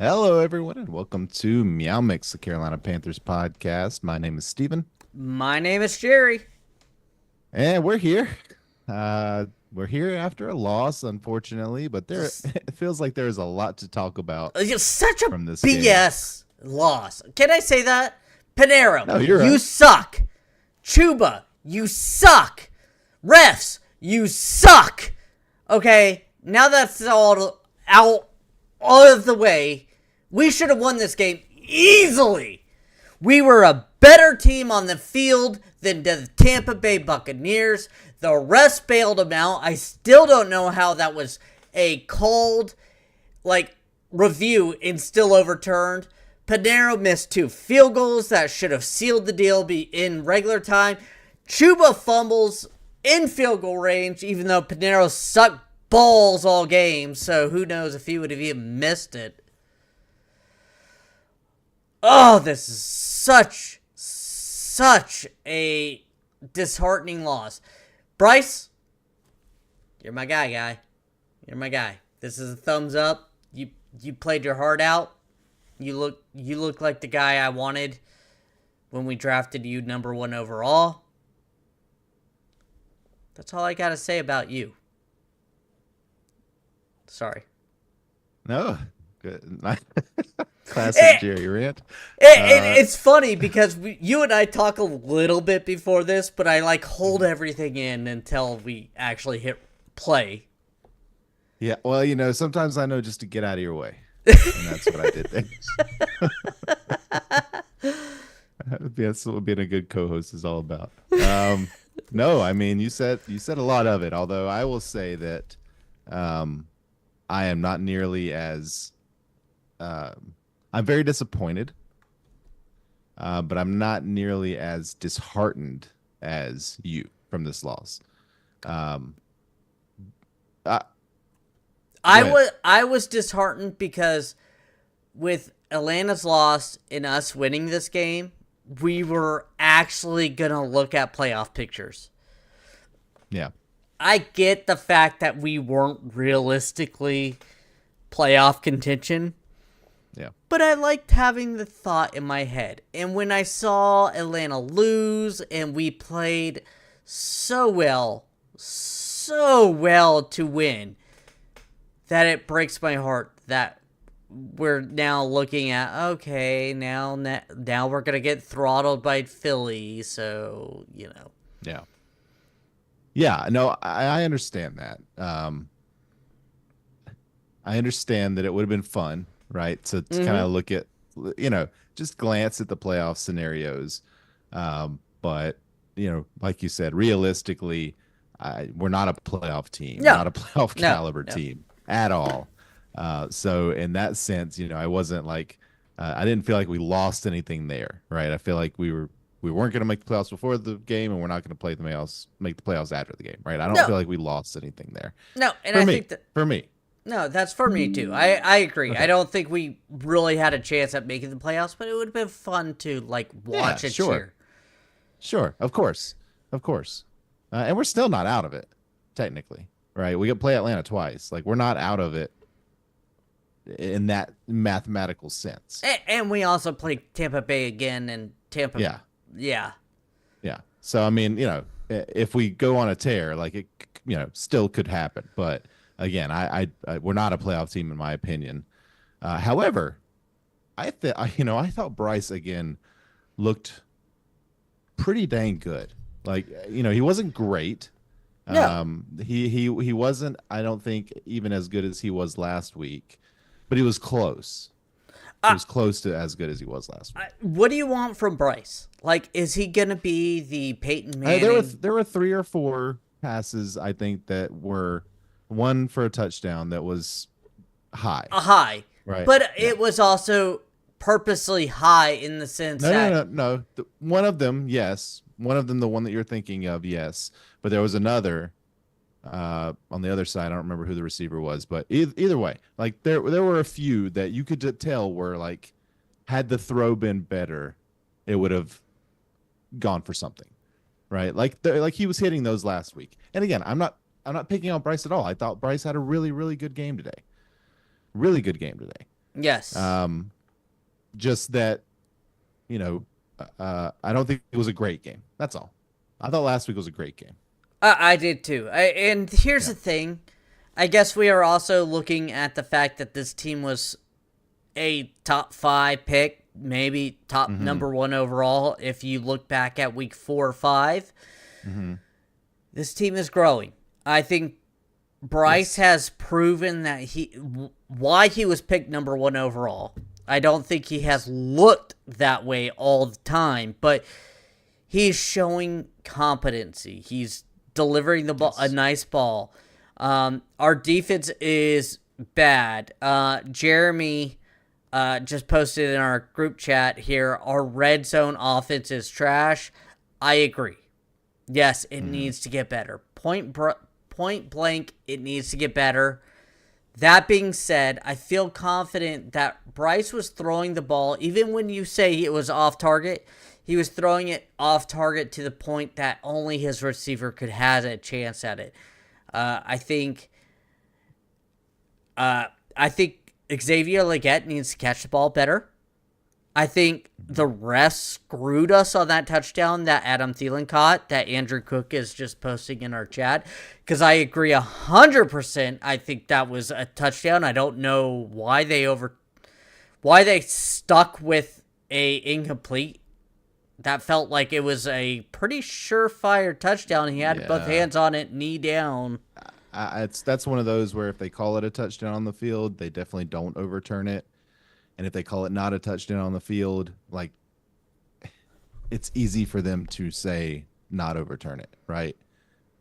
Hello, everyone, and welcome to Meow Mix, the Carolina Panthers podcast. My name is Steven, My name is Jerry. and we're here. We're here after a loss, unfortunately, but there Just, it feels like there is a lot to talk about it's such a from this game. BS loss. Can I say that? Panero, No, you're you right. suck. Chuba, you suck. Refs, you suck. Okay, now that's all out of the way. We should have won this game easily. We were a better team on the field than the Tampa Bay Buccaneers. The refs bailed them out. I still don't know how that was a cold, review and still overturned. Panero missed 2 field goals that should have sealed the deal in regular time. Chuba fumbles in field goal range, even though Panero sucked balls all game. So who knows if he would have even missed it. Oh, this is such a disheartening loss. Bryce, you're my guy. You're my guy. This is a thumbs up. You played your heart out. You look like the guy I wanted when we drafted you #1 overall. That's all I gotta say about you. Sorry. No, good. Classic Jerry rant. It's funny because you and I talk a little bit before this, but I hold everything in until we actually hit play. Yeah, well, sometimes I know just to get out of your way, and that's what I did there. That's what being a good co-host is all about. No, I mean you said a lot of it. Although I will say that I am not nearly as I'm very disappointed, but I'm not nearly as disheartened as you from this loss. Um, I, Go I ahead. was I was disheartened because with Atlanta's loss and us winning this game, we were actually gonna look at playoff pictures. Yeah, I get the fact that we weren't realistically playoff contention, yeah, but I liked having the thought in my head. And when I saw Atlanta lose and we played so well to win, that it breaks my heart that we're now looking at, okay, now we're going to get throttled by Philly, so. yeah, yeah. No, I understand that. I understand that it would have been fun, right? To kind Mhm. of look at, just glance at the playoff scenarios. But like you said, realistically, we're not a playoff team. We're No. not a playoff No. caliber No. team at all. So in that sense, I wasn't like, I didn't feel like we lost anything there, right? I feel like we weren't going to make the playoffs before the game, and we're not going to make the playoffs after the game, right? I don't No. feel like we lost anything there. No, and For I me, think that for me. no, that's for me too. I agree. I Okay. don't think we really had a chance at making the playoffs, but it would have been fun to Yeah, watch and sure. cheer. Sure, of course, of course, and we're still not out of it, technically, right? We could play Atlanta twice. Like we're not out of it in that mathematical sense. And we also played Tampa Bay again, and Tampa, Yeah, yeah. yeah. So I mean, if we go on a tear, like it, still could happen. But again, we're not a playoff team in my opinion. However, I thought Bryce again looked pretty dang good. Like, he wasn't great. No, He wasn't, I don't think, even as good as he was last week, but he was close. He uh, was close to as good as he was last week. what do you want from Bryce? Is he gonna be the Peyton Manning? There were three or four passes I think that were one for a touchdown that was high, A high, right? but Yeah. it was also purposely high in the sense No, no, that no, no. One of them, yes. One of them, the one that you're thinking of, yes. But there was another on the other side. I don't remember who the receiver was, but either way, like there were a few that you could tell were like, had the throw been better, it would have gone for something, right? Like he was hitting those last week. And again, I'm not picking on Bryce at all. I thought Bryce had a really good game today. Really good game today. Yes. Just that, I don't think it was a great game. That's all. I thought last week was a great game. I did too. And here's Yeah. the thing. I guess we are also looking at the fact that this team was a top 5 pick, maybe top Mm-hmm. number 1 overall. If you look back at week 4 or 5, Mm-hmm. this team is growing. I think Bryce Yes. has proven that why he was picked number 1 overall. I don't think he has looked that way all the time, but he's showing competency. He's delivering the ball, a Yes. nice ball. Our defense is bad. Jeremy just posted in our group chat here, our red zone offense is trash. I agree. Yes, it Mm-hmm. needs to get better. Point blank, it needs to get better. That being said, I feel confident that Bryce was throwing the ball, even when you say it was off target, he was throwing it off target to the point that only his receiver could have a chance at it. I think Xavier Legette needs to catch the ball better. I think the refs screwed us on that touchdown that Adam Thielen caught, that Andrew Cook is just posting in our chat. Because I agree 100%. I think that was a touchdown. I don't know why they stuck with a incomplete. That felt like it was a pretty surefire touchdown. He had both Yeah. hands on it, knee down. That's one of those where if they call it a touchdown on the field, they definitely don't overturn it. And if they call it not a touchdown on the field, like it's easy for them to say not overturn it, right?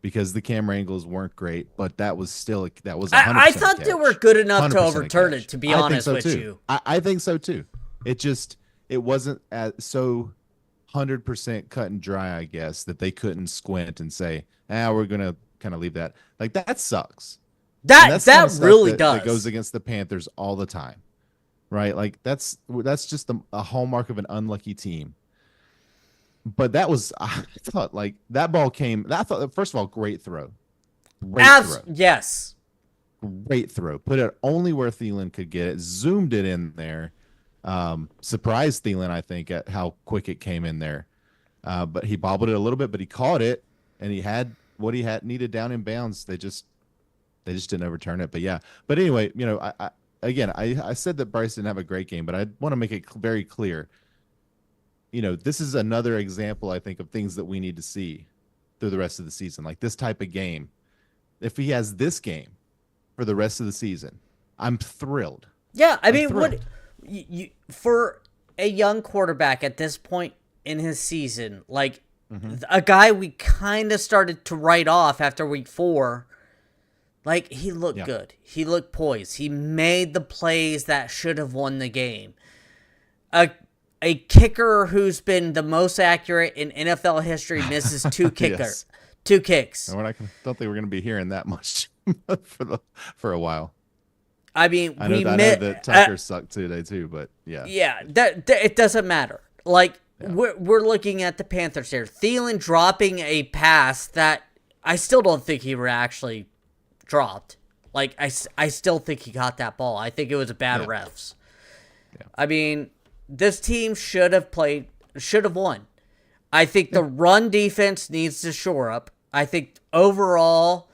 Because the camera angles weren't great, but that was still that was 100% I thought they were good enough to 100% a overturn catch. it, to be I think honest so with too. you. I think so too. It wasn't as so 100% cut and dry, I guess, that they couldn't squint and say, we're gonna kind of leave that. Like that sucks. And that's the kind That of stuff really that goes does. against the Panthers all the time, right? Like that's just a hallmark of an unlucky team. But that was I thought like that ball came. I thought first of all, great throw, Yes. great throw. Put it only where Thielen could get it. Zoomed it in there. Surprised Thielen, I think, at how quick it came in there. But he bobbled it a little bit, but he caught it, and he had what he had needed down in bounds. They just didn't overturn it. But yeah. But anyway, I said that Bryce didn't have a great game, but I want to make it very clear. This is another example, I think, of things that we need to see through the rest of the season. Like this type of game. If he has this game for the rest of the season, I'm thrilled. Yeah, I I'm mean, what thrilled. for a young quarterback at this point in his season, like Mm-hmm. a guy we kind of started to write off after week 4, like he looked Yeah. good. He looked poised. He made the plays that should have won the game. A kicker who's been the most accurate in NFL history misses Yes. two kicks. And don't think we're going to be hearing that much for a while. I mean, I know, we I know met. that Tucker sucked today too, but yeah. Yeah, that it doesn't matter. Like Yeah. we're looking at the Panthers here. Thielen dropping a pass that I still don't think he actually dropped. Like I still think he got that ball. I think it was a bad Yeah. refs. Yeah. I mean, this team should have won. I think the run defense needs to shore up. I think overall,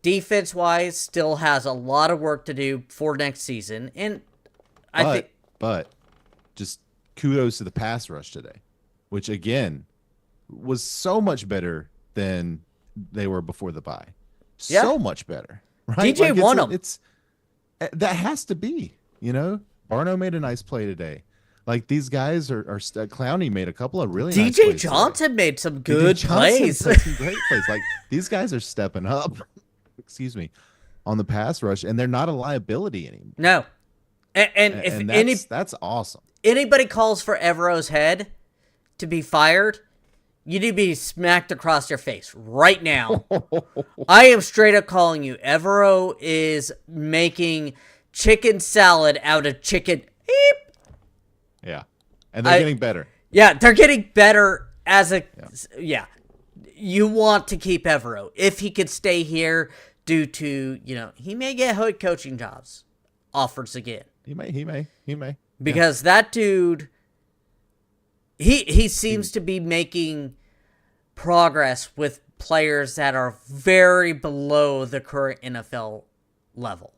defense-wise, still has a lot of work to do for next season. And I think But just kudos to the pass rush today, which again was so much better than they were before the bye. Yeah. So much better, right? DJ Like won 'em. It's that has to be, Barno made a nice play today. Like these guys are Clowney made a couple of really nice DJ plays today. Johnson made some DJ good Johnson plays. put some great plays. Like these guys are stepping up. Excuse me, on the pass rush, and they're not a liability anymore. No. And if And that's awesome. anybody calls for Evero's head to be fired, you need to be smacked across your face right now. I am straight up calling you. Evero is making chicken salad out of chicken. Beep. Yeah, and they're getting better. Yeah, they're getting better as a. Yeah. You want to keep Evero. If he could stay here due to, he may get head coaching jobs offers again. He may. Yeah. because that dude, he seems to be making progress with players that are very below the current NFL level.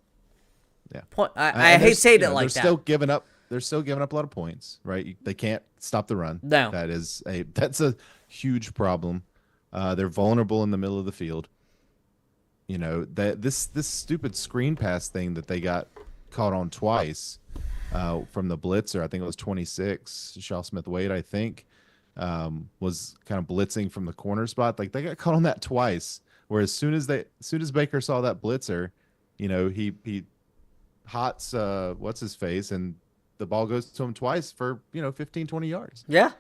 Yeah. I hate saying it like they're that. still giving up. They're still giving up a lot of points, right? They can't stop the run. No. That's a huge problem. They're vulnerable in the middle of the field. That this stupid screen pass thing that they got caught on twice from the blitzer. I think it was 26. Shaw Smith Wade, I think, was kind of blitzing from the corner spot. Like they got caught on that twice. Where as soon as Baker saw that blitzer, he hots what's his face, and the ball goes to him twice for 15, 20 yards. Yeah,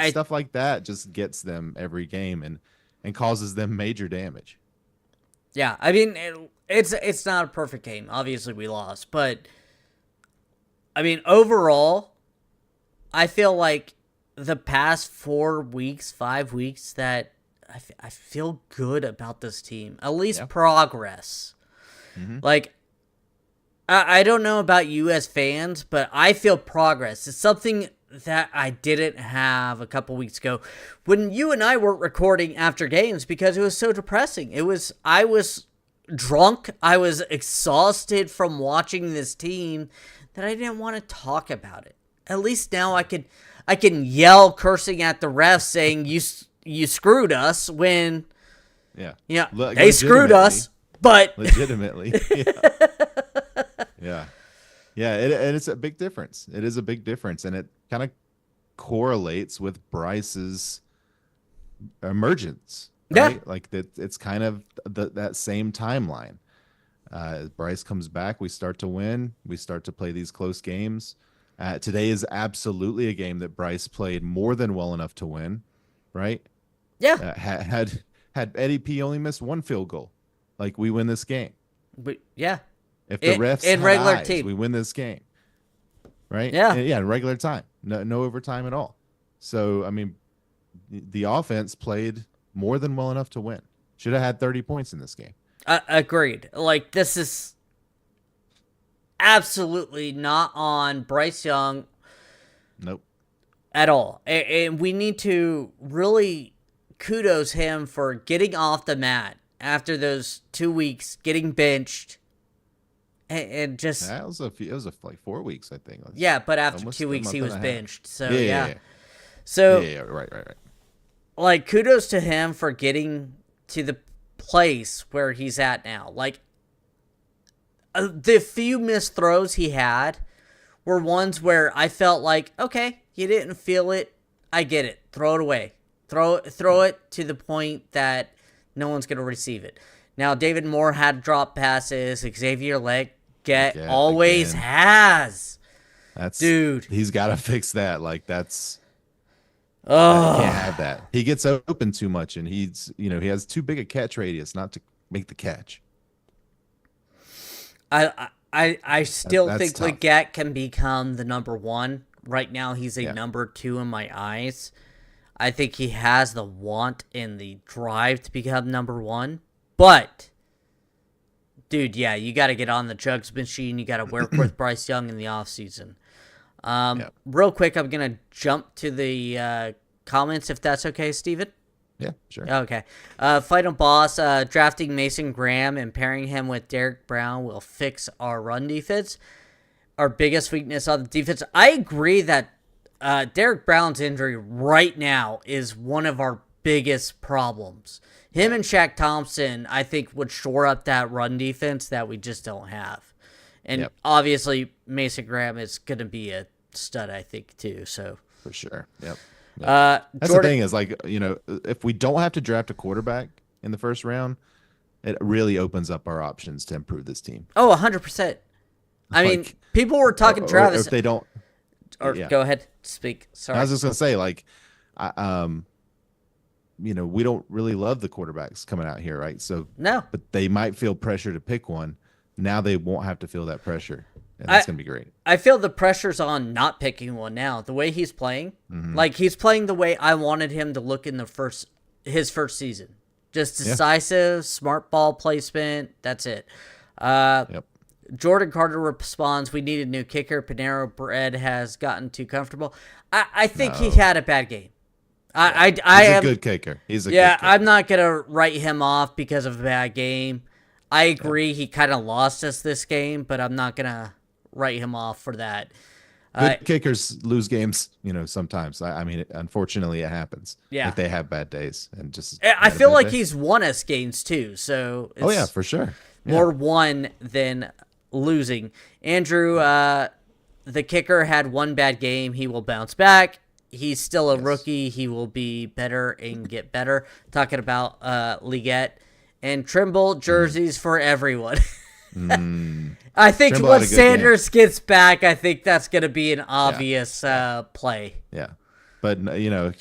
Stuff like that just gets them every game and causes them major damage. Yeah, I mean, it's not a perfect game. Obviously, we lost, but I mean, overall, I feel like the past 5 weeks, that I feel good about this team. At least progress. Mm-hmm. Like, I don't know about you as fans, but I feel progress. It's something that I didn't have a couple weeks ago when you and I weren't recording after games because it was so depressing. I was drunk. I was exhausted from watching this team that I didn't want to talk about it. At least now I can yell cursing at the refs saying you screwed us when they screwed us, but legitimately. Yeah. Yeah, and it's a big difference. It is a big difference, and it kind of correlates with Bryce's emergence, right? Yeah. Like it's kind of that same timeline. As Bryce comes back, we start to win. We start to play these close games. Today is absolutely a game that Bryce played more than well enough to win, right? Yeah. Had Eddie P only missed one field goal, like we win this game. But yeah. If the refs in had regular eyes, team, we win this game, right? Yeah, in regular time, no overtime at all. So I mean, the offense played more than well enough to win. Should have had 30 points in this game. Agreed. Like, this is absolutely not on Bryce Young. Nope. At all. And we need to really kudos him for getting off the mat after those 2 weeks, getting benched. And just it was like 4 weeks, I think. Yeah, but after 2 weeks he was benched. So yeah. So right. Like, kudos to him for getting to the place where he's at now. Like, the few missed throws he had were ones where I felt like, okay, you didn't feel it, I get it. Throw it away. Throw it to the point that no one's going to receive it. Now, David Moore had drop passes. Xavier Leggett always has. Dude. He's got to fix that. Like, that's... can't have that. He gets open too much, and he has too big a catch radius not to make the catch. I still think tough. Leggett can become the number one. Right now, he's a number two in my eyes. I think he has the want and the drive to become number one. But, dude, yeah, you got to get on the jugs machine. You got to work with Bryce Young in the offseason. Real quick, I'm going to jump to the comments, if that's okay, Steven. Yeah, sure. Okay. Final boss, drafting Mason Graham and pairing him with Derek Brown will fix our run defense. Our biggest weakness on the defense. I agree that Derek Brown's injury right now is one of our biggest problems. Him and Shaq Thompson, I think, would shore up that run defense that we just don't have. And obviously, Mason Graham is going to be a stud, I think, too. So for sure. Yep. That's the thing is, like, if we don't have to draft a quarterback in the first round, it really opens up our options to improve this team. Oh, 100%. I mean, people were talking Travis. Or if they don't, go ahead, speak. Sorry. I was just gonna say, like, we don't really love the quarterbacks coming out here, right? So no, but they might feel pressure to pick one. Now they won't have to feel that pressure, and that's gonna be great. I feel the pressure's on not picking one now. The way he's playing, like, he's playing the way I wanted him to look in his first season. Just decisive, smart ball placement. That's it. Jordan Carter responds, "We need a new kicker. Panero Bread has gotten too comfortable." I think he No. had a bad game. I He's a am. good kicker. He's a Yeah, good I'm kicker. not gonna write him off because of a bad game. I Yeah. agree he kind of lost us this game, but I'm not gonna write him off for that. Uh, Good kickers lose games, sometimes. I mean, unfortunately, it happens. yeah, Like they have bad days, and just I had a feel bad like day. he's won us games too, so Oh yeah, it's for sure. Yeah. more won than losing. Andrew, the kicker, had one bad game. He will bounce back. He's still a Yes. rookie. He will be better and get better. Talking about Leggett and Trimble jerseys for everyone. Mm. I think Trimble had once a good game. Sanders gets back, I think that's going to be an obvious play. Yeah. But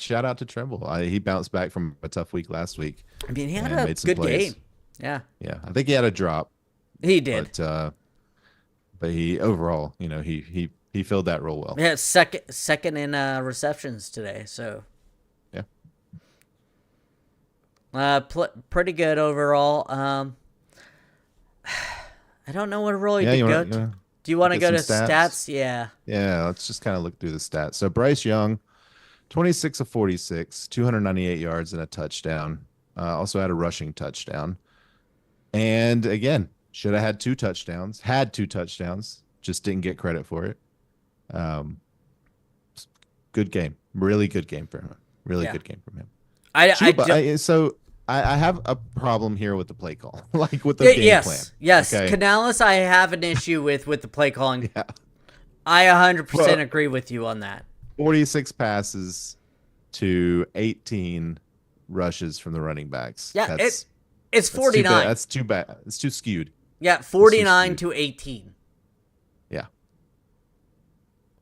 shout out to Trimble. He bounced back from a tough week last week I mean, he had and a made some good plays. game. Yeah, Yeah, I think he had a drop, he did. but he overall, he filled that role well. Yeah, second in receptions today. So Yeah. pretty good overall. I don't know what really Yeah, to you go want to. to Do you want to get go some to stats? stats? Yeah. Yeah, let's just kind of look through the stats. So Bryce Young, 26 of 46, 298 yards and a touchdown. Also had a rushing touchdown. And again, should have had two touchdowns. Had two touchdowns. Just didn't get credit for it. Um, good game. Really good game for him. Really Yeah. good game from him. I Chuba, so I have a problem here with the play call, like with the game plan. Yes. Okay. Canales, I have an issue with the play calling. Yeah. I 100% Well- agree with you on that. 46 passes to 18 rushes from the running backs. Yeah, That's it's too bad. 49. That's too bad. It's too skewed. Yeah, 49 skewed. to 18. Yeah.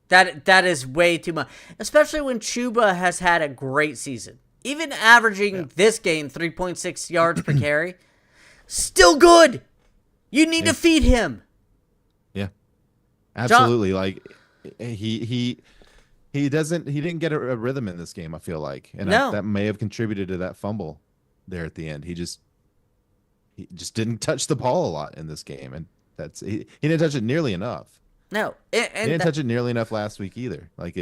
That is way too much, especially when Chuba has had a great season. Even averaging this game 3.6 yards per carry, still good. You need to feed him. Yeah. Absolutely. Like he didn't get a rhythm in this game, I feel like. And No. that may have contributed to that fumble there at the end. He just didn't touch the ball a lot in this game, and he didn't touch it nearly enough. No, He didn't touch it nearly enough last week either. Like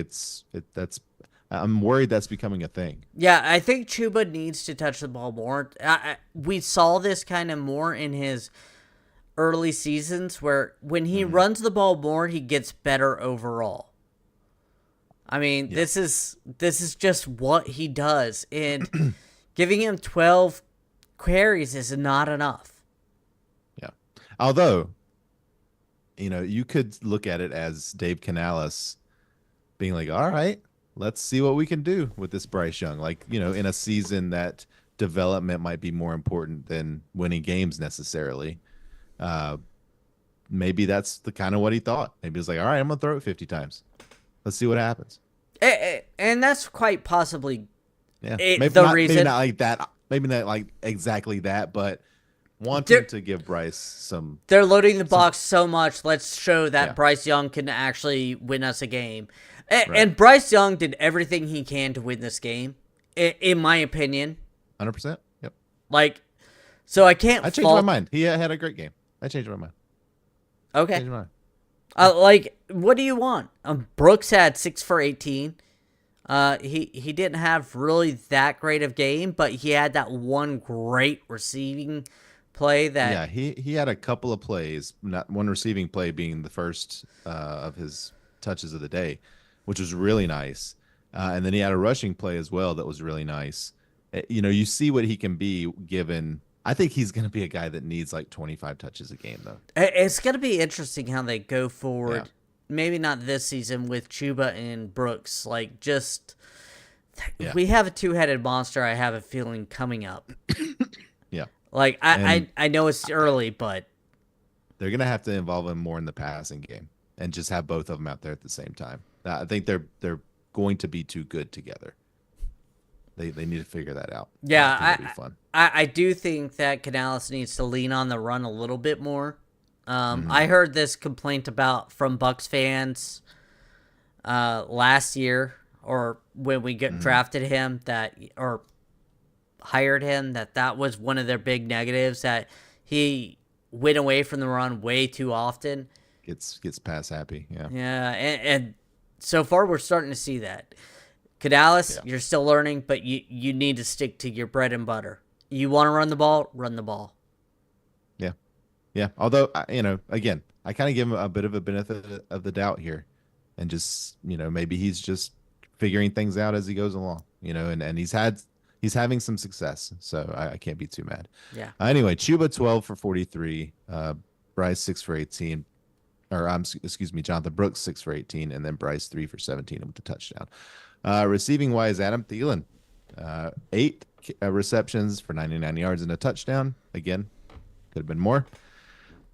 I'm worried that's becoming a thing. yeah, I think Chuba needs to touch the ball more. We saw this kind of more in his early seasons, where when he runs the ball more, he gets better overall. I mean, this is just what he does, and giving him 12 carries is not enough. Yeah. Although, you could look at it as Dave Canales being like, all right, let's see what we can do with this Bryce Young. Like, in a season that development might be more important than winning games necessarily. Maybe that's the kind of what he thought. Maybe he was like, all right, I'm going to throw it 50 times. Let's see what happens. And that's quite possibly Yeah. the Maybe reason. not like that. Maybe not like exactly that, but wanting to give Bryce some. They're loading the box so much. Let's show that Yeah. Bryce Young can actually win us a game. And Right. Bryce Young did everything he can to win this game, in my opinion. 100%. Yep. Like, so I can't I changed my mind. He had a great game. I changed my mind. Okay. Changed my mind. Like, what do you want? Brooks had 6 for 18. He didn't have really that great of game, but he had that one great receiving play that. Yeah, he had a couple of plays, not one receiving play being the first of his touches of the day, which was really nice. And then he had a rushing play as well that was really nice. You see what he can be given. I think he's going to be a guy that needs like 25 touches a game, though. It's going to be interesting how they go forward. Yeah. Maybe not this season with Chuba and Brooks. Like, just Yeah. we have a two-headed monster. I have a feeling coming up. Yeah. Like, And- I know it's early, but They're going to have to involve him more in the passing game and just have both of them out there at the same time. I think they're going to be too good together. They need to figure that out. Yeah, I think it'll be fun. I do think that Canales needs to lean on the run a little bit more. I heard this complaint from Bucs fans last year, or when we drafted him or hired him, that was one of their big negatives, that he went away from the run way too often. Gets pass happy. Yeah. Yeah, and so far we're starting to see that. Canales, you're still learning, but you need to stick to your bread and butter. You want to run the ball, run the ball. Yeah. Yeah. Although, again, I kind of give him a bit of a benefit of the doubt here, and just, maybe he's just figuring things out as he goes along, and he's having some success, so I can't be too mad. Yeah. Anyway, Chuba 12 for 43, Bryce 6 for 18, or excuse me, Jonathan Brooks 6 for 18, and then Bryce 3 for 17 with the touchdown. Receiving wise, Adam Thielen, 8 receptions for 99 yards and a touchdown. Again, could have been more.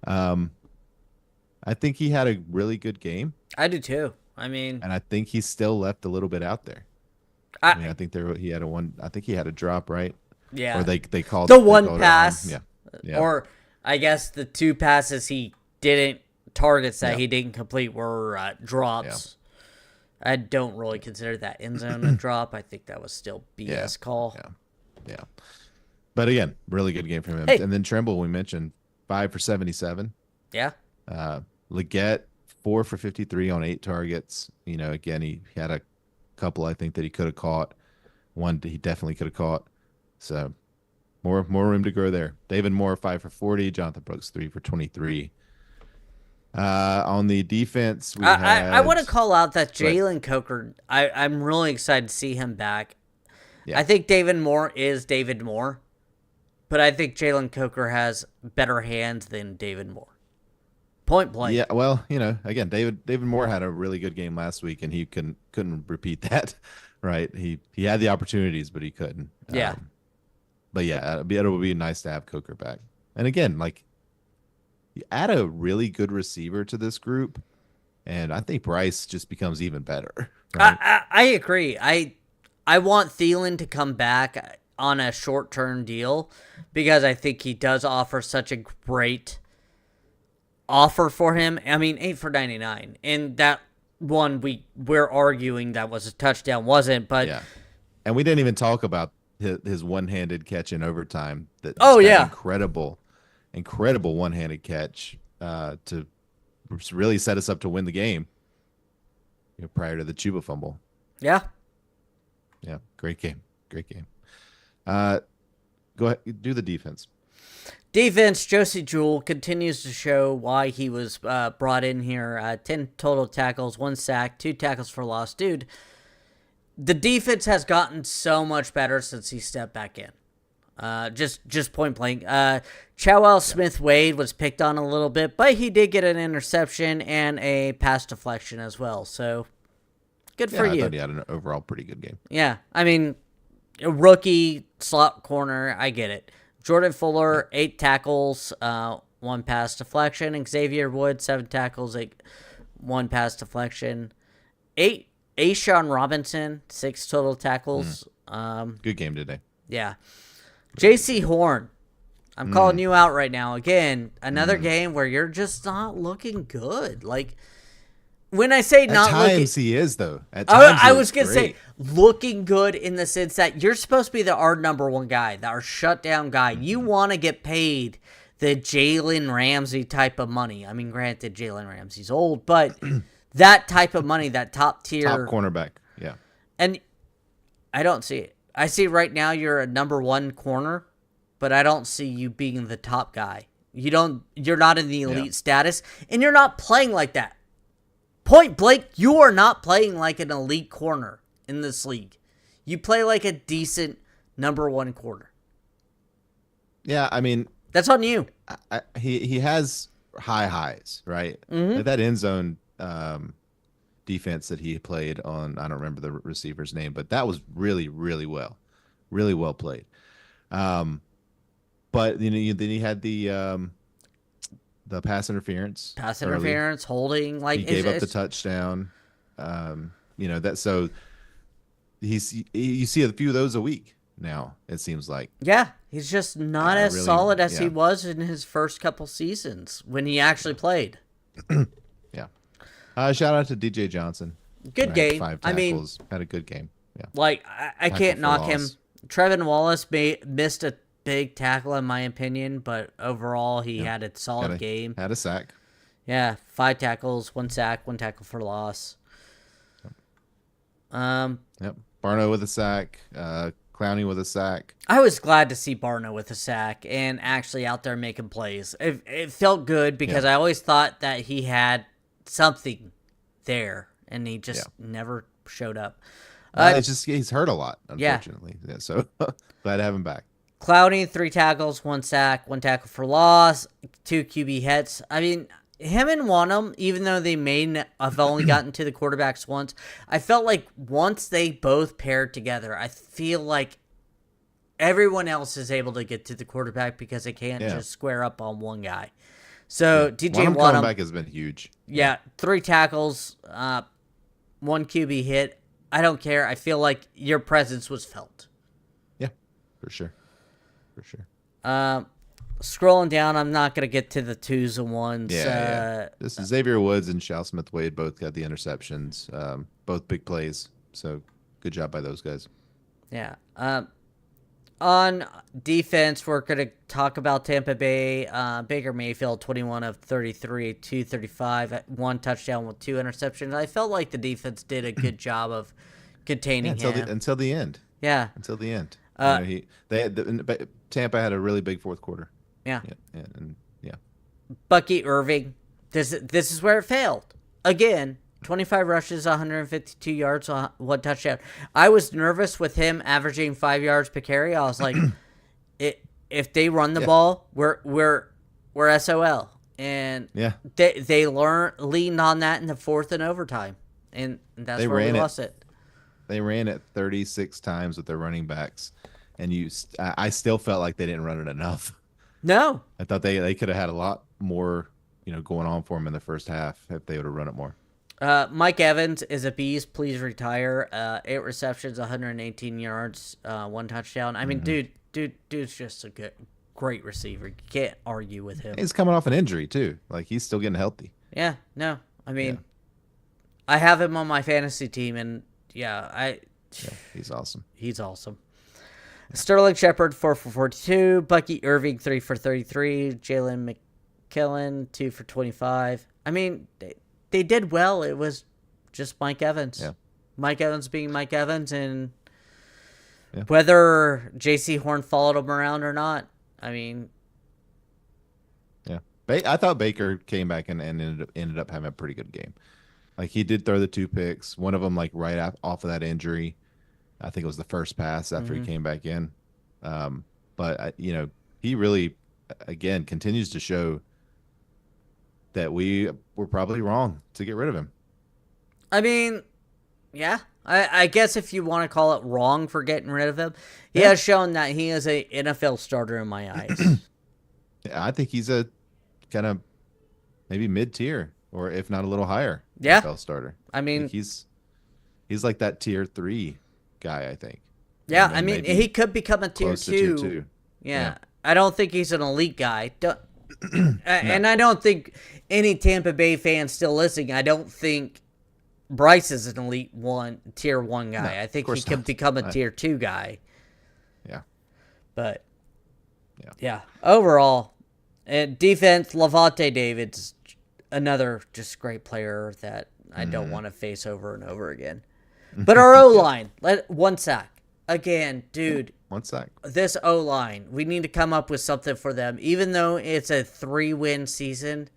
I think he had a really good game. I do too. I mean, and I think he still left a little bit out there. I think he had I think he had a drop, right? Yeah. Or they called the one pass. Yeah. Or I guess the 2 passes he didn't targets that he didn't complete were drops. Yeah. I don't really consider that end zone a drop. I think that was still BS call. Yeah. But again, really good game from him. Hey. And then Tremble, we mentioned 5 for 77. Yeah. Leggett 4 for 53 on 8 targets. Again, he had a couple I think that he could have caught. One he definitely could have caught. So more room to grow there. David Moore 5 for 40. Jonathan Brooks 3 for 23. On the defense, I want to call out that Jalen Coker. I'm really excited to see him back. Yeah. I think David Moore is David Moore, but I think Jalen Coker has better hands than David Moore. Point blank. Yeah, well, again, David Moore had a really good game last week, and he couldn't repeat that, right? He had the opportunities, but he couldn't. Yeah. But yeah, it would be nice to have Coker back. And again, you add a really good receiver to this group, and I think Bryce just becomes even better. Right? I agree. I want Thielen to come back on a short-term deal because I think he does offer such a great offer for him. I mean, 8 for 99. And that one we're arguing that was a touchdown, wasn't, but yeah. And we didn't even talk about his one-handed catch in overtime. Incredible one-handed catch to really set us up to win the game prior to the Chuba fumble. Yeah. Yeah, great game. Go ahead, do the defense. Defense, Josie Jewell continues to show why he was brought in here. 10 total tackles, 1 sack, 2 tackles for loss. Dude, the defense has gotten so much better since he stepped back in. Just point blank. Chowell Smith-Wade was picked on a little bit, but he did get an interception and a pass deflection as well. So good for you. I thought he had an overall pretty good game. Yeah, I mean, a rookie slot corner, I get it. Jordan Fuller, 8 tackles, 1 pass deflection. Xavier Wood, 7 tackles, 1 pass deflection. Ashawn Robinson, 6 total tackles. Good game today. Yeah. JC Horn, I'm calling you out right now. Again, another game where you're just not looking good. When I say not looking... At times he is, though. At times I was going to say looking good in the sense that you're supposed to be our number one guy, our shutdown guy. You want to get paid the Jalen Ramsey type of money. I mean, granted, Jalen Ramsey's old, but that type of money, that top tier... Top cornerback, yeah. And I don't see it. I see right now you're a number 1 corner, but I don't see you being the top guy. You're not in the elite status, and you're not playing like that. Point blank, you are not playing like an elite corner in this league. You play like a decent number 1 corner. Yeah, I mean... That's on you. He has high highs, right? Mm-hmm. Like that end zone defense that he played on, I don't remember the receiver's name, but that was really, really well played. But then he had the pass interference. Holding, he gave up the touchdown. That so you see a few of those a week now. It seems like. Yeah, he's just not as solid as he was in his first couple seasons when he actually played. Yeah. Shout out to DJ Johnson. Good game. 5 tackles. Had a good game. Yeah. I can't knock him. Trevin Wallace missed a big tackle in my opinion, but overall he Yep. had a solid game. Had a sack. Yeah, 5 tackles, 1 sack, 1 tackle for loss. Um, Yep. Barno with a sack. Clowney with a sack. I was glad to see Barno with a sack and actually out there making plays. It felt good because Yeah. I always thought that he had something there, and he just never showed up. It's just he's hurt a lot, Yeah. unfortunately. Yeah, so glad to have him back. Clowney, 3 tackles, 1 sack, 1 tackle for loss, 2 QB hits. I mean, him and Wanham, even though they may have only gotten to the quarterbacks once, I felt like once they both paired together, I feel like everyone else is able to get to the quarterback because they can't just square up on one guy. So DJ Wanham Wanham coming back has been huge. Yeah, 3 tackles, 1 QB hit. I don't care. I feel like your presence was felt. Yeah, for sure. For sure. Scrolling down, I'm not going to get to the 2s and 1s. Yeah. This is Xavier Woods and Shal Smith Wade both got the interceptions. Both big plays. So good job by those guys. Yeah. On defense, we're going to talk about Tampa Bay. Baker Mayfield, 21 of 33, 235, 1 touchdown with 2 interceptions. I felt like the defense did a good job of containing him. Until the end. Yeah. Until the end. Tampa had a really big fourth quarter. Yeah. Yeah. Bucky Irving, this is where it failed. Again, 25 rushes, 152 yards, 1 touchdown. I was nervous with him averaging 5 yards per carry. I was like, if they run the ball, we're SOL. And they leaned on that in the fourth and overtime, and that's where we lost it. They ran it 36 times with their running backs, and I still felt like they didn't run it enough. No, I thought they could have had a lot more, going on for them in the first half if they would have run it more. Mike Evans is a beast. Please retire. 8 receptions, 118 yards, 1 touchdown. I mean, dude's just a great receiver. You can't argue with him. He's coming off an injury too. Like he's still getting healthy. Yeah, no, I mean, I have him on my fantasy team, and he's awesome. He's awesome. Sterling Shepard, 4 for 42. Bucky Irving, 3 for 33. Jalen McKillen, 2 for 25. I mean, they did well. It was just Mike Evans. Yeah. Mike Evans being Mike Evans, and whether J.C. Horn followed him around or not, I mean. Yeah. I thought Baker came back and ended up having a pretty good game. Like he did throw the 2 picks. One of them like right off of that injury. I think it was the first pass after he came back in. But he really, again, continues to show that we were probably wrong to get rid of him. I mean, yeah. I guess if you want to call it wrong for getting rid of him, he has shown that he is a NFL starter in my eyes. I think he's a kind of maybe mid-tier, or if not a little higher, Yeah. NFL starter. I mean, like he's like that tier 3 guy, I think. Yeah, I mean, he could become a tier 2. Tier 2. Yeah. I don't think he's an elite guy. And I don't think any Tampa Bay fans still listening, I don't think Bryce is an elite tier 1 guy. No, I think he could become a tier 2 guy. Yeah. But, yeah. Overall, defense, Lavonte David's another just great player that I don't want to face over and over again. But our O-line, 1 sack. Again, dude. 1 sack. This O-line, we need to come up with something for them. Even though it's a 3-win season,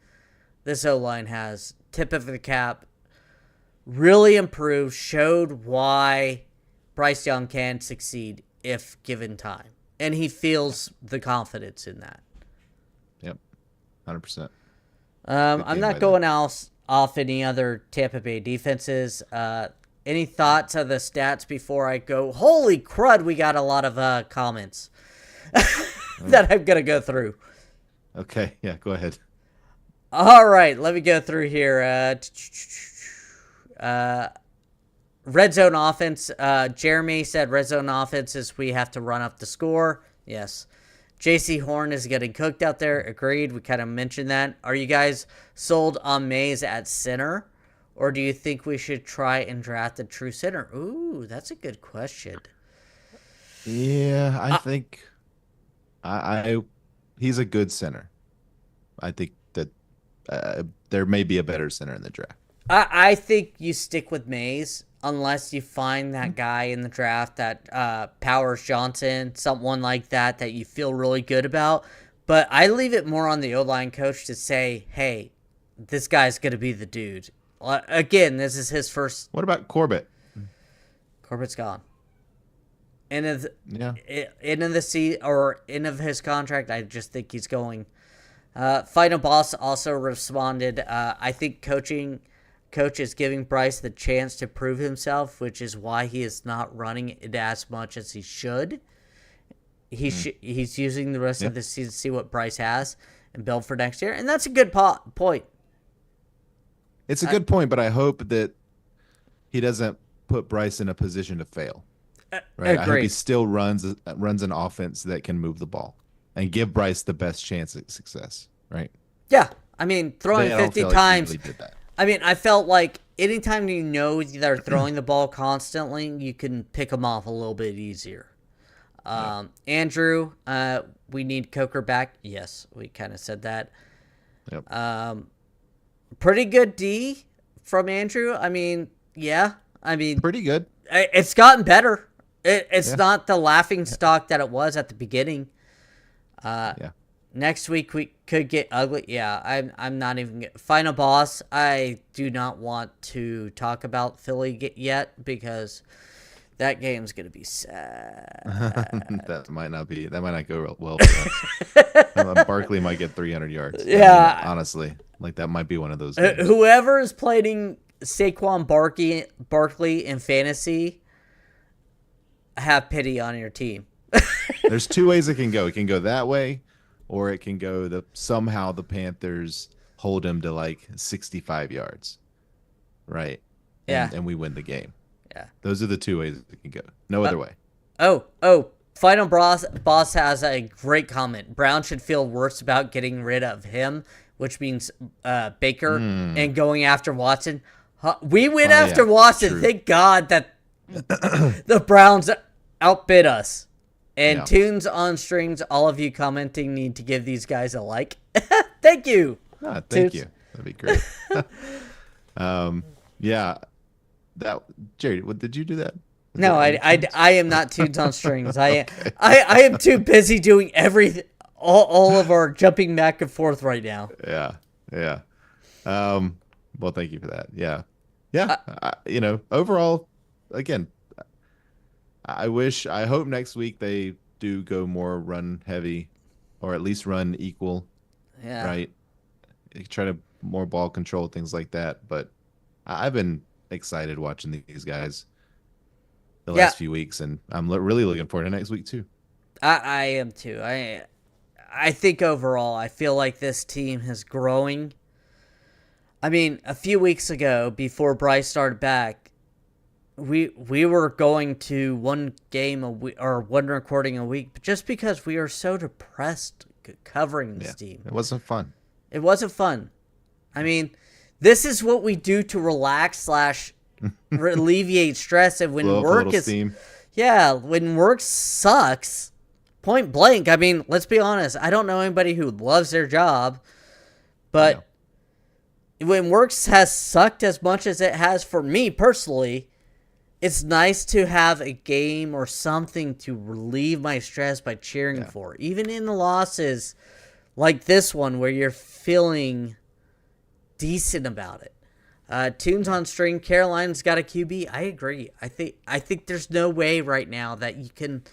this O-line has tip of the cap, really improved, showed why Bryce Young can succeed if given time. And he feels the confidence in that. Yep. 100%. I'm not going off any other Tampa Bay defenses. Any thoughts of the stats before I go? Holy crud, we got a lot of comments that I'm going to go through. Okay, yeah, go ahead. All right, let me go through here. Red zone offense. Jeremy said red zone offense is we have to run up the score. Yes. JC Horn is getting cooked out there. Agreed. We kind of mentioned that. Are you guys sold on Mays at center? Or do you think we should try and draft a true center? Ooh, that's a good question. Yeah, I think I he's a good center. I think that there may be a better center in the draft. I think you stick with Mays unless you find that guy in the draft that Powers Johnson, someone like that you feel really good about. But I leave it more on the O-line coach to say, hey, this guy's going to be the dude. Again, this is his first. What about Corbett? Corbett's gone. Yeah, End of the season or end of his contract, I just think he's going. Final Boss also responded. I think coach is giving Bryce the chance to prove himself, which is why he is not running it as much as he should. He's using the rest of the season to see what Bryce has and build for next year, and that's a good point. it's a good point, but I hope that he doesn't put Bryce in a position to fail. Right. I hope he still runs an offense that can move the ball and give Bryce the best chance at success. Right. Yeah, I mean, throwing 50 times. Like did that. I mean, I felt like anytime you know they're throwing the ball constantly, you can pick them off a little bit easier. Andrew, we need Coker back. Yes, we kind of said that. Yep. Pretty good D from Andrew. I mean, yeah. I mean, pretty good. It's gotten better. It's not the laughing stock that it was at the beginning. Next week we could get ugly. Yeah, I'm not even Final Boss. I do not want to talk about Philly yet because that game's gonna be sad. That might not go well for us. Barkley might get 300 yards. Yeah, I mean, honestly, like that might be one of those games. Whoever is playing Saquon Barkley in fantasy, have pity on your team. There's two ways it can go. It can go that way, or it can go somehow the Panthers hold him to like 65 yards, right? And we win the game. Yeah, those are the two ways it can go. No other way. Final Boss has a great comment. Brown should feel worse about getting rid of him, which means Baker, and going after Watson. We went after Watson. True. Thank God that the Browns outbid us. And Tunes on Strings, all of you commenting need to give these guys a like. Thank you. Thank you. That'd be great. Jerry, did you do that? No, I am not Tunes on Strings. I am too busy doing everything, all of our jumping back and forth right now. Yeah. Well, thank you for that. Yeah. Overall, again, I hope next week they do go more run heavy, or at least run equal. Yeah. Right. Try to more ball control, things like that. But I've been excited watching these guys the last few weeks, and I'm really looking forward to next week too. I am too. I think overall, I feel like this team is growing. I mean, a few weeks ago, before Bryce started back, we were going to one game a week or one recording a week, just because we are so depressed covering this team. It wasn't fun. It wasn't fun. I mean, this is what we do to relax / alleviate stress, and when when work sucks, point blank. I mean, let's be honest. I don't know anybody who loves their job, but when work has sucked as much as it has for me personally, it's nice to have a game or something to relieve my stress by cheering for. Even in the losses like this one where you're feeling decent about it. Tunes on String, Carolina's got a QB. I agree. I think there's no way right now that you can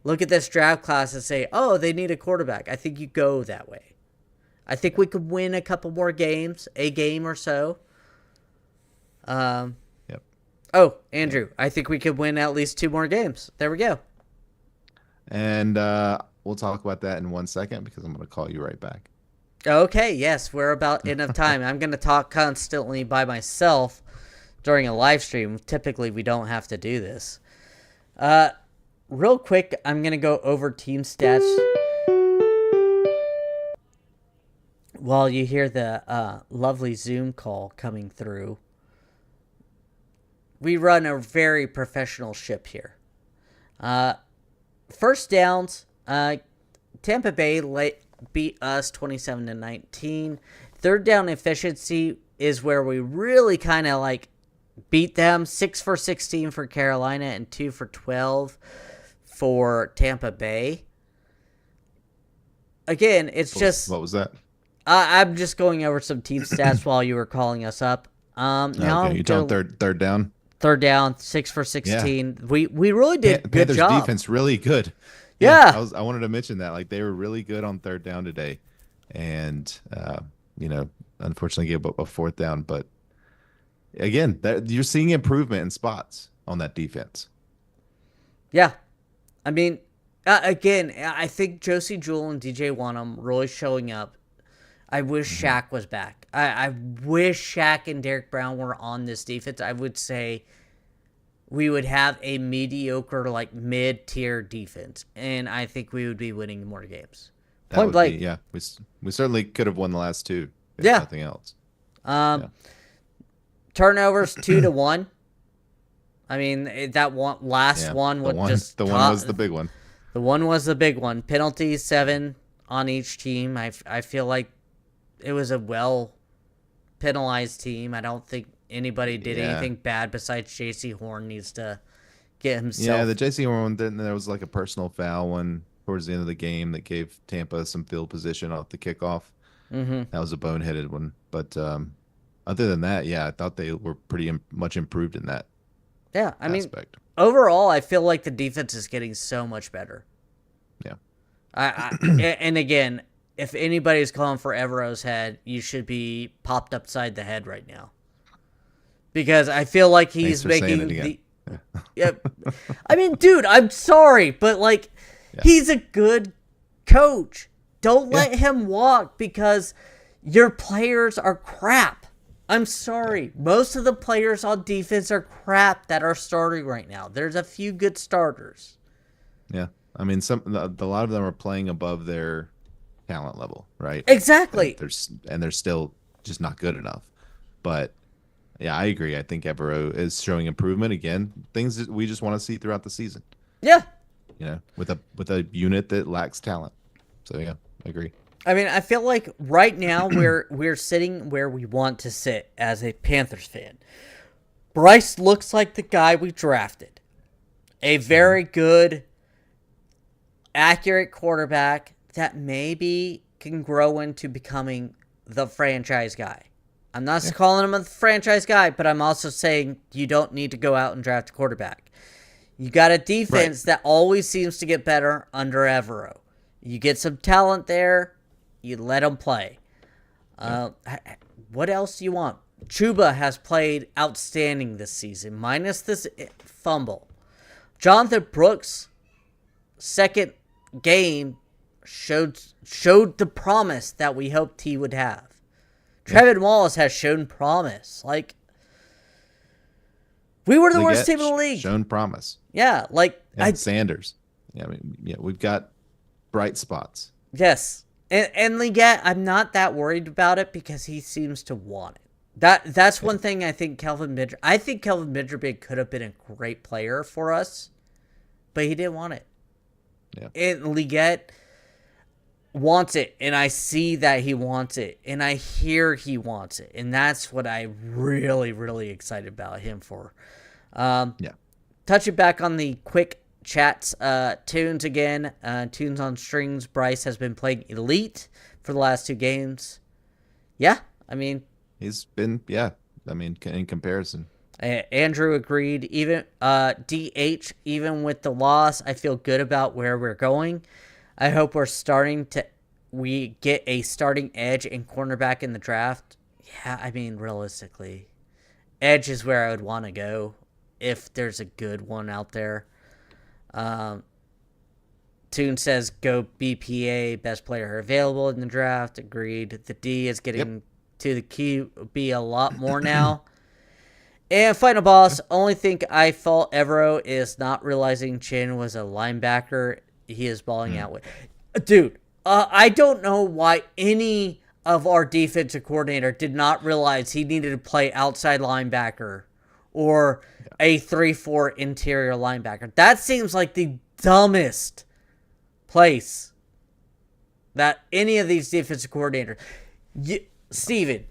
look at this draft class and say, oh, they need a quarterback. I think you go that way. I think we could win a couple more games, a game or so. Oh, Andrew, I think we could win at least 2 more games. There we go. And we'll talk about that in 1 second because I'm going to call you right back. Okay, yes, we're about enough time. I'm going to talk constantly by myself during a live stream. Typically, we don't have to do this. Real quick, I'm going to go over team stats while you hear the lovely Zoom call coming through. We run a very professional ship here. First downs, Tampa Bay beat us 27-19. Third down efficiency is where we really kind of like beat them. 6 for 16 for Carolina and 2 for 12 for Tampa Bay. Again, it's just... What was that? I'm just going over some team stats while you were calling us up. Now okay, you talking third down? Third down, 6 for 16. Yeah. We really did good job. Panthers defense really good. Yeah. I wanted to mention that. Like, they were really good on third down today. And, unfortunately gave up a fourth down. But, again, you're seeing improvement in spots on that defense. Yeah. I mean, again, I think Josie Jewell and DJ Wanham really showing up. I wish Shaq was back. I wish Shaq and Derek Brown were on this defense. I would say we would have a mediocre, like mid-tier defense, and I think we would be winning more games. Point blank. Yeah, we certainly could have won the last two. If nothing else. Turnovers 2-1. I mean, that one one was the big one. The one was the big one. Penalties 7 on each team. I feel like it was a well penalized team. I don't think anybody did anything bad besides J.C. Horn needs to get himself. Yeah, the J.C. Horn one. There was like a personal foul one towards the end of the game that gave Tampa some field position off the kickoff. Mm-hmm. That was a boneheaded one. But other than that, I thought they were pretty much improved in that. Yeah, I mean, aspect. Overall, I feel like the defense is getting so much better. Yeah. And again, if anybody's calling for Evero's head, you should be popped upside the head right now. Because I feel like he's making the... Yeah. I mean, dude, I'm sorry, but like, he's a good coach. Don't let him walk because your players are crap. I'm sorry. Most of the players on defense are crap that are starting right now. There's a few good starters. Yeah. I mean, a lot of them are playing above their talent level, right? Exactly. And they're still just not good enough. But yeah, I agree. I think Evero is showing improvement again. Things that we just want to see throughout the season. Yeah. With a unit that lacks talent. So yeah, I agree. I mean, I feel like right now we're sitting where we want to sit as a Panthers fan. Bryce looks like the guy we drafted. A very good, accurate quarterback that maybe can grow into becoming the franchise guy. I'm not calling him a franchise guy, but I'm also saying you don't need to go out and draft a quarterback. You got a defense that always seems to get better under Evero. You get some talent there, you let them play. What else do you want? Chuba has played outstanding this season, minus this fumble. Jonathan Brooks' second game showed the promise that we hoped he would have. Trevin Wallace has shown promise. Like, we were the worst team in the league. Shown promise. Yeah, like Sanders. Yeah, I mean, we've got bright spots. Yes, and Leggett, I'm not that worried about it because he seems to want it. That's one thing I think Kelvin Midgerbig could have been a great player for us, but he didn't want it. Yeah, and Leggett wants it, and I see that he wants it, and I hear he wants it, and that's what I'm really, really excited about him for. Touching back on the quick chats, Tunes again. Tunes on Strings. Bryce has been playing elite for the last 2 games. Yeah, I mean, he's been in comparison. Andrew agreed. Even DH, even with the loss, I feel good about where we're going. I hope we get a starting edge and cornerback in the draft. Yeah, I mean, realistically, edge is where I would want to go if there's a good one out there. Toon says go BPA, best player available in the draft. Agreed. The D is getting to the QB a lot more now. And final boss, only think I fault Evero is not realizing Chin was a linebacker he is balling out with. Dude, I don't know why any of our defensive coordinator did not realize he needed to play outside linebacker or a 3-4 interior linebacker. That seems like the dumbest place that any of these defensive coordinators. Steven,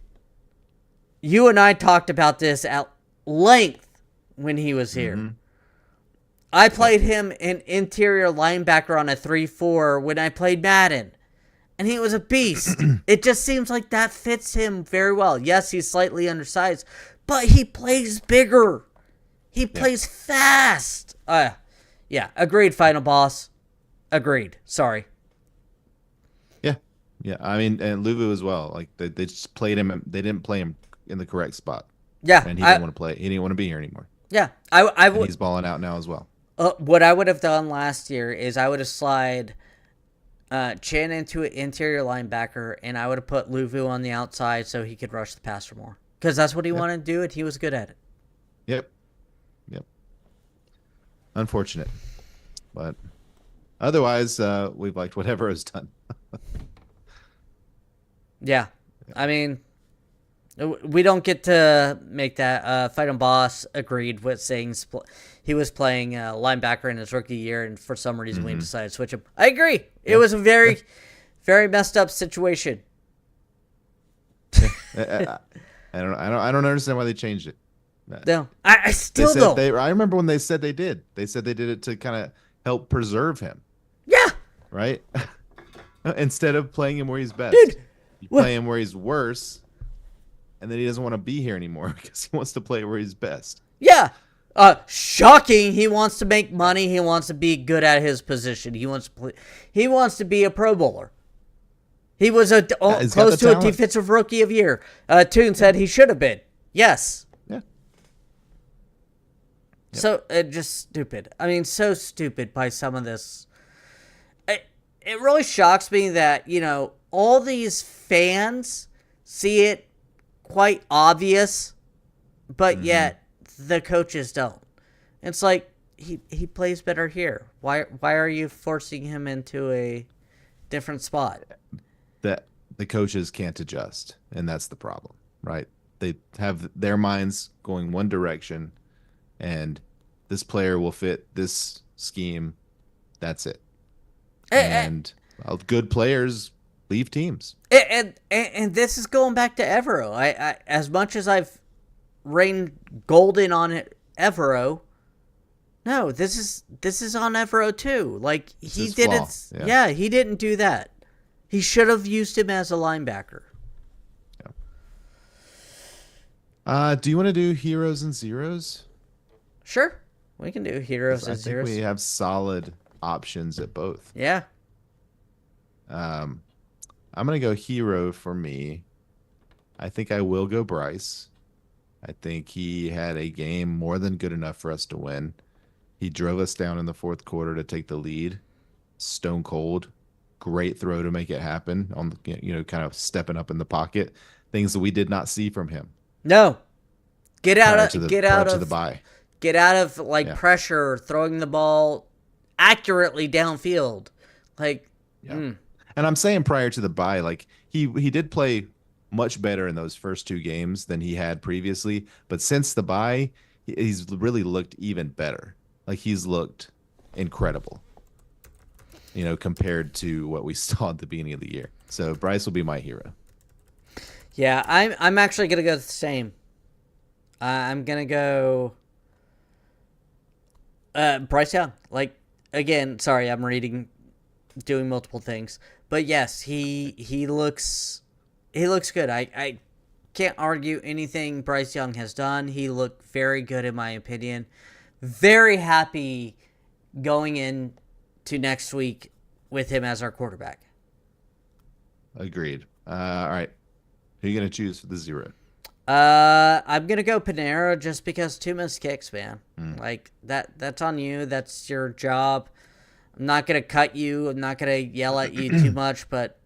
you and I talked about this at length when he was here. Mm-hmm. I played him in interior linebacker on a 3-4 when I played Madden, and he was a beast. It just seems like that fits him very well. Yes, he's slightly undersized, but he plays bigger. He plays fast. Yeah, agreed, Final Boss. Agreed. Sorry. Yeah, yeah. I mean, and Luvu as well. Like they just played him. They didn't play him in the correct spot. Yeah, and he didn't want to play. He didn't want to be here anymore. Yeah, I And would. he's balling out now as well. What I would have done last year is I would have slide Chin into an interior linebacker, and I would have put Luvu on the outside so he could rush the passer more. Because that's what he wanted to do, and he was good at it. Yep. Unfortunate, but otherwise, we've liked whatever is done. Yeah. I mean, we don't get to make that. Fight and Boss agreed with saying he was playing linebacker in his rookie year, and for some reason we decided to switch him. I agree. It was a very, very messed up situation. I don't understand why they changed it. No, I still don't. I remember when they said they did. They said they did it to kind of help preserve him. Yeah. Right? Instead of playing him where he's best. Dude. You play him where he's worse, and then he doesn't want to be here anymore because he wants to play where he's best. Yeah. Shocking. He wants to make money. He wants to be good at his position. He wants to play. He wants to be a Pro Bowler. He was close to a defensive rookie of year. Toon said he should have been. Yes. Yeah. Yep. So just stupid. I mean, so stupid by some of this. It really shocks me that, all these fans see it quite obvious, but yet the coaches don't. It's like he plays better here. Why are you forcing him into a different spot? That the coaches can't adjust, and that's the problem, right? They have their minds going one direction, and this player will fit this scheme. That's it. And good players leave teams. And this is going back to Evero. I as much as I've rained golden on it, Evero. No, this is on Evero too. Like he didn't. Yeah, he didn't do that. He should have used him as a linebacker. Yeah. Do you want to do heroes and zeros? Sure, we can do heroes and zeros. I think we have solid options at both. Yeah. I'm gonna go hero for me. I think I will go Bryce. I think he had a game more than good enough for us to win. He drove us down in the fourth quarter to take the lead. Stone cold. Great throw to make it happen on kind of stepping up in the pocket. Things that we did not see from him. No. Get out of the bye. Get out of pressure, throwing the ball accurately downfield. And I'm saying prior to the bye, like he did play much better in those first two games than he had previously. But since the bye, he's really looked even better. Like he's looked incredible, compared to what we saw at the beginning of the year. So Bryce will be my hero. Yeah, I'm actually gonna go the same. I'm gonna go Bryce Young. Like again, sorry, I'm doing multiple things. But yes, he looks good. I can't argue anything Bryce Young has done. He looked very good in my opinion. Very happy going into next week with him as our quarterback. Agreed. All right. Who are you going to choose for the zero? I'm going to go Panera just because 2 missed kicks, man. Like that's on you. That's your job. I'm not going to cut you. I'm not going to yell at you too much, but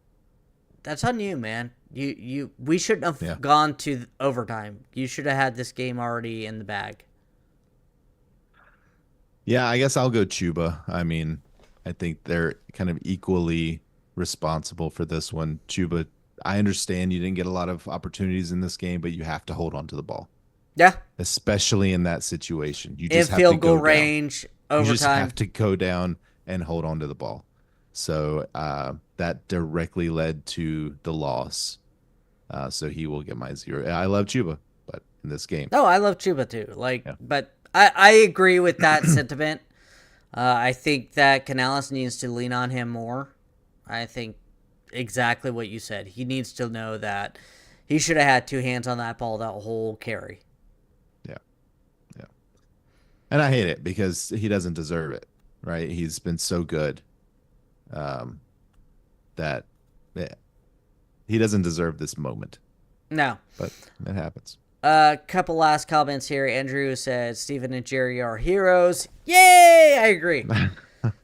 that's on you, man. We shouldn't have gone to overtime. You should have had this game already in the bag. Yeah, I guess I'll go Chuba. I mean, I think they're kind of equally responsible for this one. Chuba, I understand you didn't get a lot of opportunities in this game, but you have to hold on to the ball. Yeah. Especially in that situation. You just in have field to goal go range, down. overtime. You just have to go down and hold on to the ball. So that directly led to the loss. So he will get my 0. I love Chuba, but in this game, No, I love Chuba too. yeah, But I agree with that sentiment. I think that Canales needs to lean on him more. I think exactly what you said. He needs to know that he should have had two hands on that ball that whole carry. yeah, yeah. And I hate it because he doesn't deserve it, right? He's been so good um, that yeah, he doesn't deserve this moment, No. but it happens. A couple last comments here. Andrew said Steven and Jerry are heroes. Yay! I agree.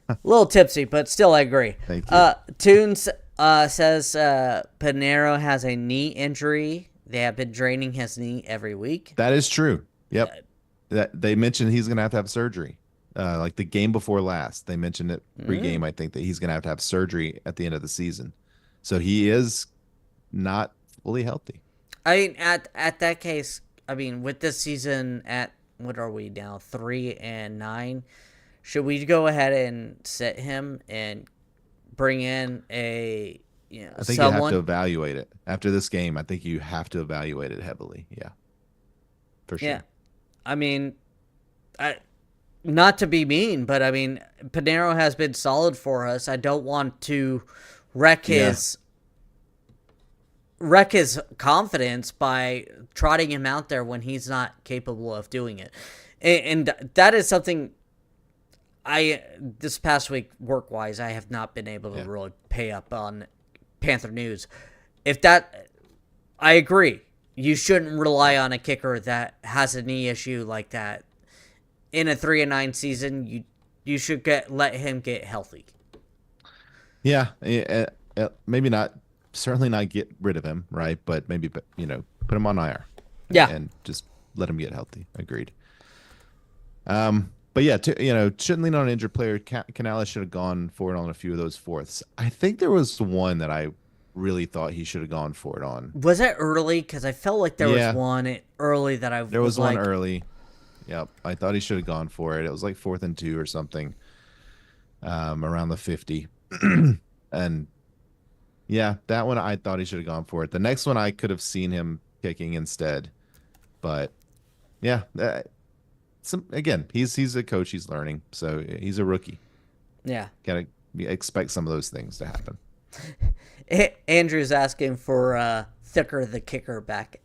A little tipsy, but still I agree. Thank you. Tunes says Pinero has a knee injury. They have been draining his knee every week. That is true. Yep. That they mentioned he's going to have surgery. Like the game before last, they mentioned it pre-game. I think that he's going to have surgery at the end of the season. So he is not fully healthy. I mean, at that case, I mean, with this season at what are we now, 3-9? Should we go ahead and sit him and bring in a I think you have to evaluate it after this game. I think you have to evaluate it heavily. Yeah, for sure. Yeah, I mean, not to be mean, but I mean, Pinero has been solid for us. I don't want to wreck his confidence by trotting him out there when he's not capable of doing it. And that is something this past week, work-wise, I have not been able to really pay up on Panther news. I agree. You shouldn't rely on a kicker that has a knee issue like that. In a 3-9 season, you should let him get healthy. Yeah, maybe not. Certainly not get rid of him, right? But maybe put him on IR. Yeah, and just let him get healthy. Agreed. But yeah, shouldn't lean on an injured player. Canales should have gone for it on a few of those fourths. I think there was one that I really thought he should have gone for it on. Was it early? Because I felt like there was one early that there was one early. Yep, I thought he should have gone for it. It was like 4th and 2 or something, around the 50, and yeah, that one I thought he should have gone for it. The next one I could have seen him kicking instead, but yeah, again, he's a coach. He's learning, so he's a rookie. Yeah, gotta expect some of those things to happen. Andrew's asking for Thicker the kicker back.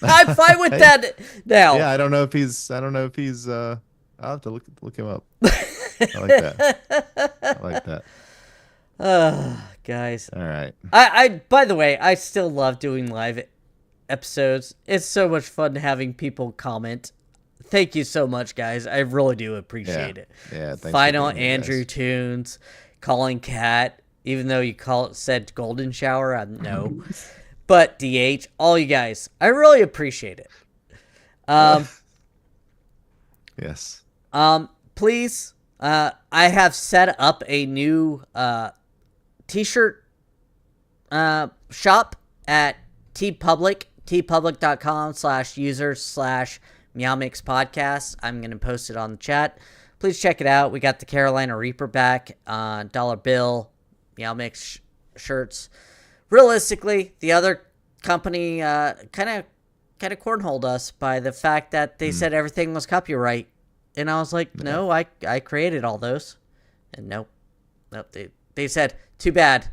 I'm fine with that now. Yeah, I don't know if he's. I'll have to look him up. I like that. I like that. Guys. All right. I by the way, I still love doing live episodes. It's so much fun having people comment. Thank you so much, guys. I really do appreciate it. Yeah. Thanks Final Andrew Tunes, calling Cat, even though you said golden shower, I know. But DH, all you guys, I really appreciate it. Yes. Please, I have set up a new t-shirt shop at TeePublic, teepublic.com/users/meowmixpodcast. I'm going to post it on the chat. Please check it out. We got the Carolina Reaper back, dollar bill, Meow Mix shirts. Realistically, the other company kind of cornholed us by the fact that they said everything was copyright. And I was like, no, I created all those. And nope, they said, too bad.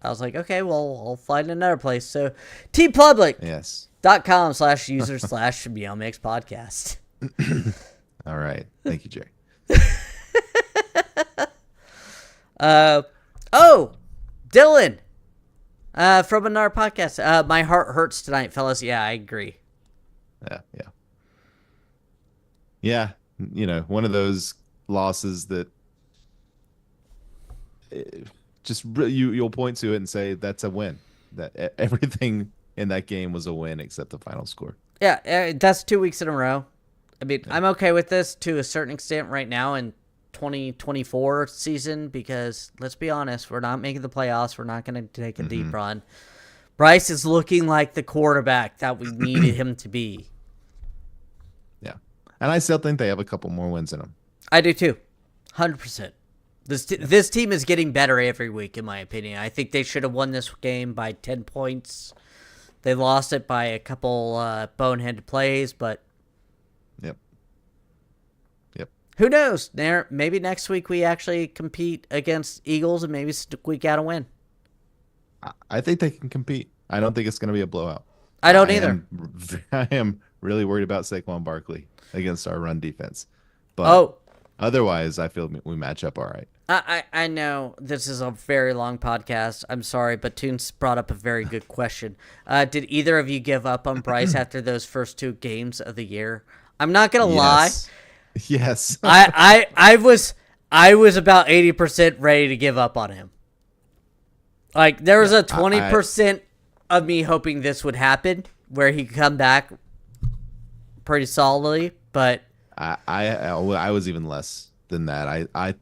I was like, okay, well, I'll find another place. So, teepublic.com/users/meowmixpodcast. All right. Thank you, Jerry. Dylan, from another podcast. My heart hurts tonight, fellas. Yeah, I agree. Yeah. One of those losses that you'll point to it and say that's a win. That everything in that game was a win except the final score. Yeah, that's 2 weeks in a row. I mean, I'm okay with this to a certain extent right now in 2024 season because, let's be honest, we're not making the playoffs. We're not going to take a deep run. Bryce is looking like the quarterback that we needed him to be. Yeah. And I still think they have a couple more wins in them. I do too. 100%. This team is getting better every week, in my opinion. I think they should have won this game by 10 points. They lost it by a couple boneheaded plays, but Yep. Yep. who knows? Maybe next week we actually compete against Eagles and maybe squeak out a win. I think they can compete. I don't think it's going to be a blowout. I don't either. I am really worried about Saquon Barkley against our run defense. But Oh, otherwise, I feel we match up all right. I know this is a very long podcast. I'm sorry, but Toons brought up a very good question. Did either of you give up on Bryce after those first 2 games of the year? I'm not gonna lie. Yes. I was about 80% ready to give up on him. Like there was a 20% of me hoping this would happen, where he could come back pretty solidly, but I was even less than that. I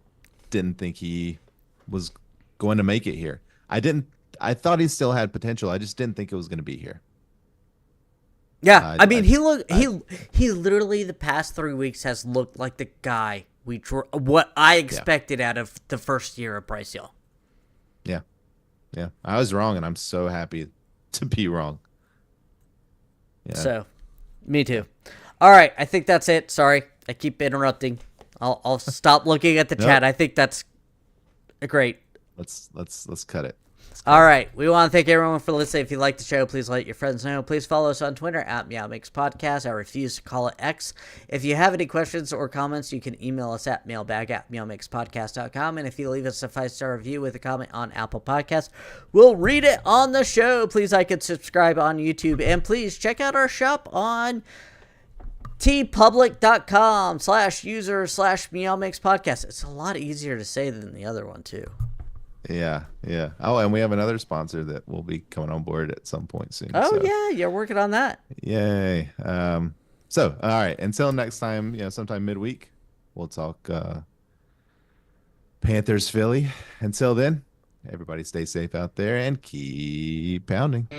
didn't think he was going to make it here. I thought he still had potential. I just didn't think it was going to be here. yeah, I mean, he literally the past 3 weeks has looked like the guy what I expected out of the first year of Bryce Young. Yeah. Yeah. I was wrong, and I'm so happy to be wrong. Yeah. So, me too. All right, I think that's it. Sorry, I keep interrupting. I'll stop looking at the chat. I think that's great. Let's cut it. All right, we want to thank everyone for listening. If you like the show, please let your friends know. Please follow us on Twitter at MeowMixPodcast. I refuse to call it X. If you have any questions or comments, you can email us at mailbag@meowmixpodcast.com. And if you leave us a 5-star review with a comment on Apple Podcasts, we'll read it on the show. Please like and subscribe on YouTube. And please check out our shop on tpublic.com/user/meowmixpodcast. It's a lot easier to say than the other one, too. Yeah, yeah. Oh, and we have another sponsor that will be coming on board at some point soon. Oh, so. yeah, you're working on that. Yay. So, all right. Until next time, sometime midweek, we'll talk Panthers Philly. Until then, everybody stay safe out there and keep pounding.